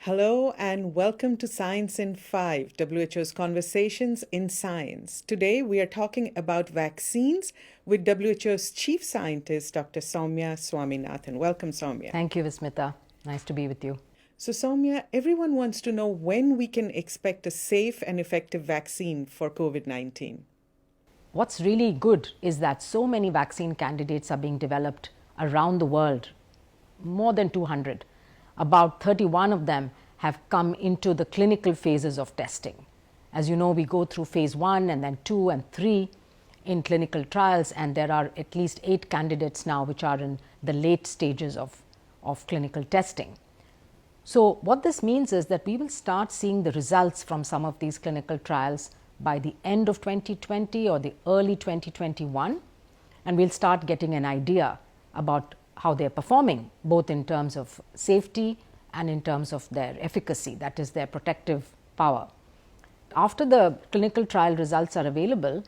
Hello and welcome to Science in 5, WHO's Conversations in Science. Today we are talking about vaccines with WHO's Chief Scientist, Dr. Soumya Swaminathan. Welcome, Soumya. Thank you, Vismita. Nice to be with you. So, Soumya, everyone wants to know when we can expect a safe and effective vaccine for COVID-19. What's really good is that so many vaccine candidates are being developed around the world, more than 200. About 31 of them have come into the clinical phases of testing. As you know, we go through phase 1 and then 2 and 3 in clinical trials, and there are at least 8 candidates now which are in the late stages of clinical testing. So what this means is that we will start seeing the results from some of these clinical trials by the end of 2020 or the early 2021, and we'll start getting an idea about how they're performing, both in terms of safety and in terms of their efficacy, that is their protective power. After the clinical trial results are available,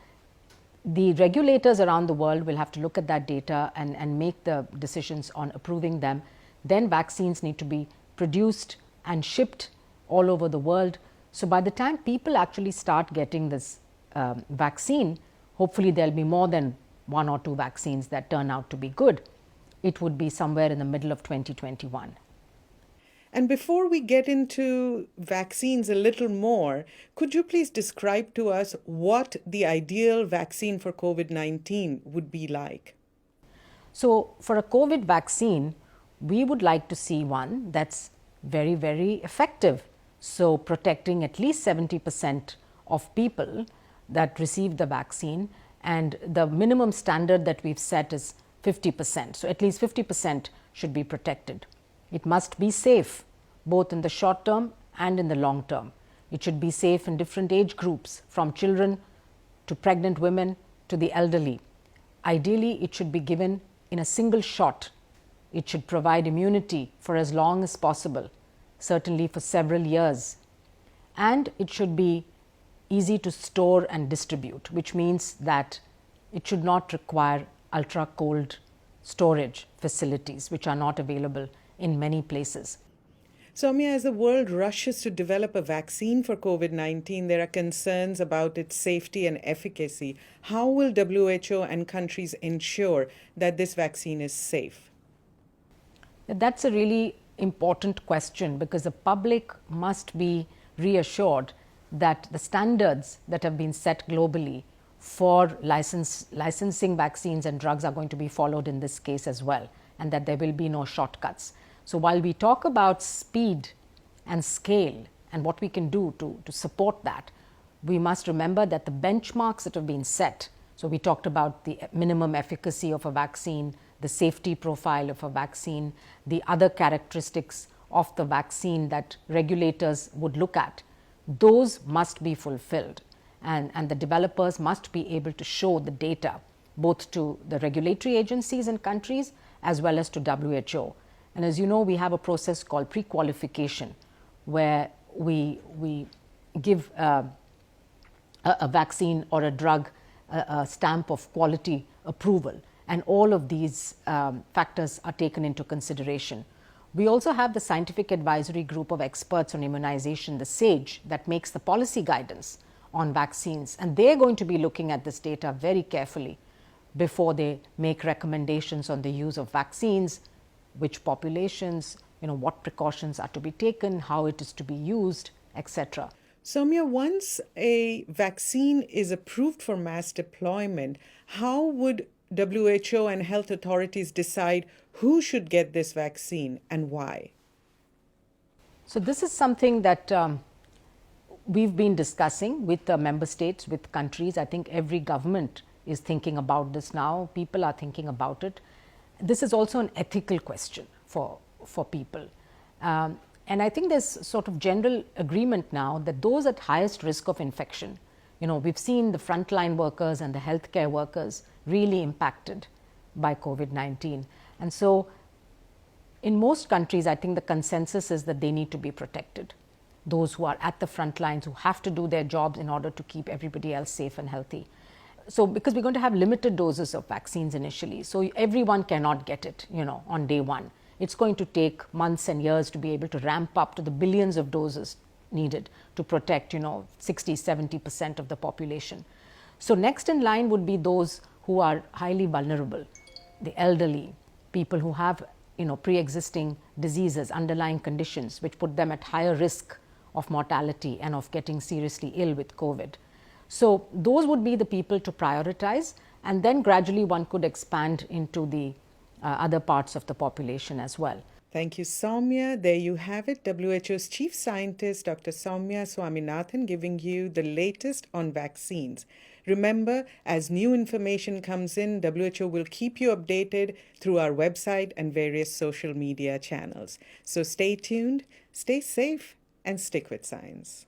the regulators around the world will have to look at that data and make the decisions on approving them. Then vaccines need to be produced and shipped all over the world. So by the time people actually start getting this vaccine, hopefully there'll be more than 1 or 2 vaccines that turn out to be good. It would be somewhere in the middle of 2021. And before we get into vaccines a little more, could you please describe to us what the ideal vaccine for COVID-19 would be like? So for a COVID vaccine, we would like to see one that's very, very effective. So protecting at least 70% of people that receive the vaccine, and the minimum standard that we've set is 50%. So at least 50% should be protected. It must be safe, both in the short term and in the long term. It should be safe in different age groups, from children to pregnant women to the elderly. Ideally, it should be given in a single shot. It should provide immunity for as long as possible, certainly for several years. And it should be easy to store and distribute, which means that it should not require ultra cold storage facilities, which are not available in many places. Soumya, as the world rushes to develop a vaccine for COVID-19, there are concerns about its safety and efficacy. How will WHO and countries ensure that this vaccine is safe? That's a really important question, because the public must be reassured that the standards that have been set globally for licensing vaccines and drugs are going to be followed in this case as well, and that there will be no shortcuts. So while we talk about speed and scale and what we can do to support that, we must remember that the benchmarks that have been set, so we talked about the minimum efficacy of a vaccine, the safety profile of a vaccine, the other characteristics of the vaccine that regulators would look at, those must be fulfilled. And the developers must be able to show the data both to the regulatory agencies in countries as well as to WHO. And as you know, we have a process called pre-qualification, where we give a vaccine or a drug a stamp of quality approval, and all of these factors are taken into consideration. We also have the Scientific Advisory Group of Experts on Immunization, the SAGE, that makes the policy guidance on vaccines, and they're going to be looking at this data very carefully before they make recommendations on the use of vaccines, which populations, what precautions are to be taken, how it is to be used, etc. Soumya, once a vaccine is approved for mass deployment, how would WHO and health authorities decide who should get this vaccine and why? So this is something that we've been discussing with the member states, with countries. I think every government is thinking about this now. People are thinking about it. This is also an ethical question for people. And I think there's sort of general agreement now that those at highest risk of infection, we've seen the frontline workers and the healthcare workers really impacted by COVID-19. And so in most countries, I think the consensus is that they need to be protected. Those who are at the front lines, who have to do their jobs in order to keep everybody else safe and healthy. So because we're going to have limited doses of vaccines initially, so everyone cannot get it, on day one. it's going to take months and years to be able to ramp up to the billions of doses needed to protect, 60, 70% of the population. So next in line would be those who are highly vulnerable, the elderly, people who have, pre-existing diseases, underlying conditions, which put them at higher risk of mortality and of getting seriously ill with COVID. So those would be the people to prioritize, and then gradually one could expand into the other parts of the population as well. Thank you, Soumya. There you have it. WHO's chief scientist, Dr. Soumya Swaminathan, giving you the latest on vaccines. Remember, as new information comes in, WHO will keep you updated through our website and various social media channels. So stay tuned, stay safe, and stick with science.